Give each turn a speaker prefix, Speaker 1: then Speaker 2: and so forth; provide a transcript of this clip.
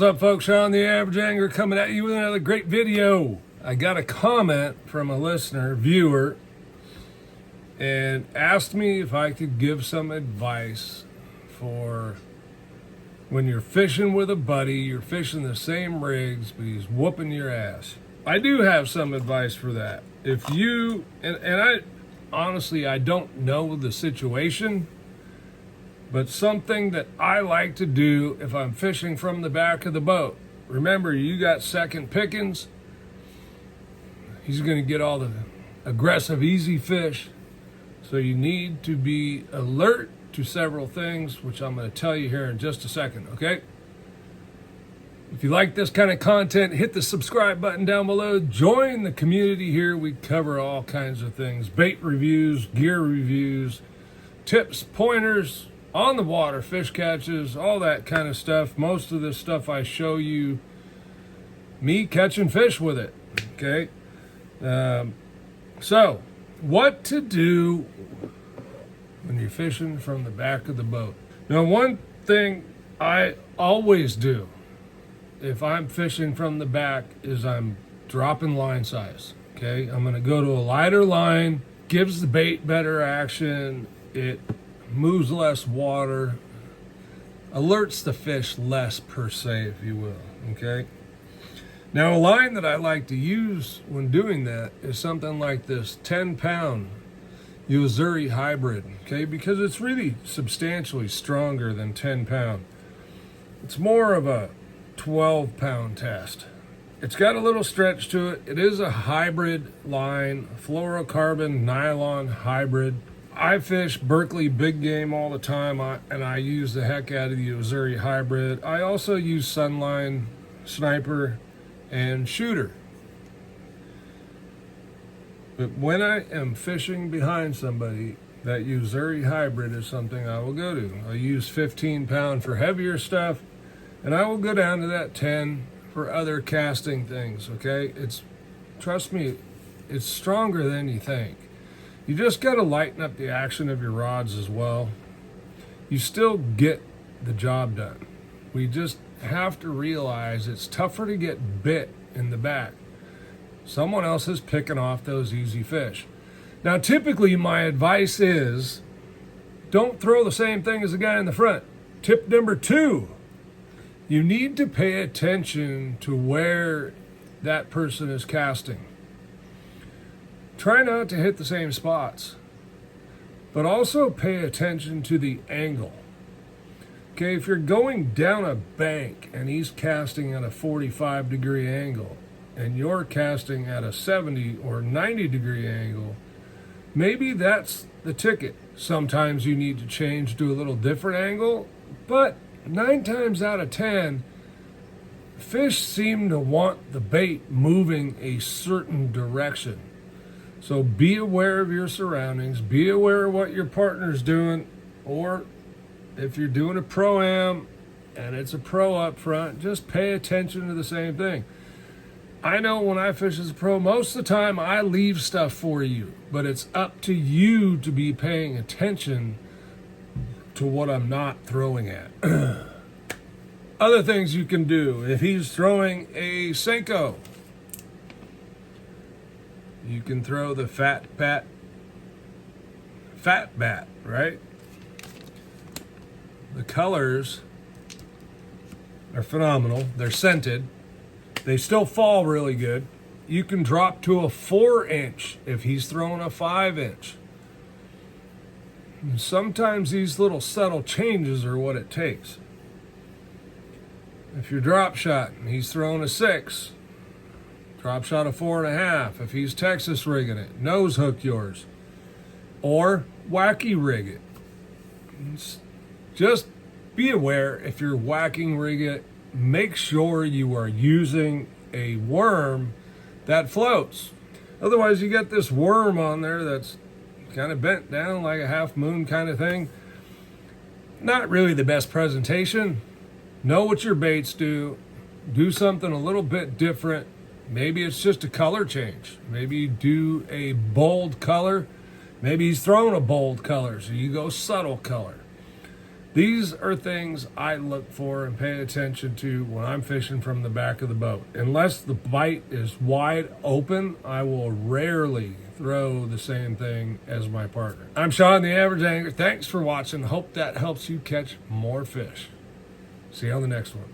Speaker 1: What's up, folks? Sean the Average Angler coming at you with another great video. I got a comment from a listener, viewer, and asked me if I could give some advice for when you're fishing with a buddy, you're fishing the same rigs, but he's whooping your ass. I do have some advice for that. If you, and I honestly, I don't know the situation, but something that I like to do if I'm fishing from the back of the boat. Remember, you got second pickings. He's going to get all the aggressive, easy fish. So you need to be alert to several things, which I'm going to tell you here in just a second, okay? If you like this kind of content, hit the subscribe button down below. Join the community here. We cover all kinds of things. Bait reviews, gear reviews, tips, pointers, on the water, fish catches, all that kind of stuff. Most of this stuff I show you me catching fish with it, okay? So, what to do when you're fishing from the back of the boat. Now, one thing I always do if I'm fishing from the back is I'm dropping line size, okay? I'm gonna go to a lighter line, gives the bait better action, it moves less water, alerts the fish less per se, if you will, okay? Now, a line that I like to use when doing that is something like this 10-pound Yo-Zuri hybrid, okay? Because it's really substantially stronger than 10-pound. It's more of a 12-pound test. It's got a little stretch to it. It is a hybrid line, fluorocarbon nylon hybrid. I fish Berkley big game all the time, and I use the heck out of the Yo-Zuri hybrid. I also use Sunline, Sniper, and Shooter. But when I am fishing behind somebody, that Yo-Zuri hybrid is something I will go to. I use 15-pound for heavier stuff, and I will go down to that 10 for other casting things, okay? Trust me, it's stronger than you think. You just got to lighten up the action of your rods as well. You still get the job done. We just have to realize it's tougher to get bit in the back. Someone else is picking off those easy fish. Now, typically my advice is don't throw the same thing as the guy in the front. Tip number 2, you need to pay attention to where that person is casting. Try not to hit the same spots, but also pay attention to the angle. Okay, if you're going down a bank and he's casting at a 45-degree angle and you're casting at a 70 or 90-degree angle, maybe that's the ticket. Sometimes you need to change to a little different angle, but 9 times out of 10, fish seem to want the bait moving a certain direction. So be aware of your surroundings, be aware of what your partner's doing, or if you're doing a pro-am and it's a pro up front, just pay attention to the same thing. I know when I fish as a pro, most of the time I leave stuff for you, but it's up to you to be paying attention to what I'm not throwing at. Other things you can do, if he's throwing a Senko, you can throw the fat bat, right? The colors are phenomenal. They're scented. They still fall really good. You can drop to a 4-inch if he's throwing a 5-inch. And sometimes these little subtle changes are what it takes. If you're drop shot and he's throwing a 6, drop shot a 4.5. If he's Texas rigging it, nose hook yours. Or wacky rig it. Just be aware if you're whacking rig it, make sure you are using a worm that floats. Otherwise you get this worm on there that's kind of bent down like a half moon kind of thing. Not really the best presentation. Know what your baits do. Do something a little bit different. Maybe it's just a color change. Maybe you do a bold color. Maybe he's throwing a bold color, so you go subtle color. These are things I look for and pay attention to when I'm fishing from the back of the boat. Unless the bite is wide open, I will rarely throw the same thing as my partner. I'm Sean, the Average Angler. Thanks for watching. Hope that helps you catch more fish. See you on the next one.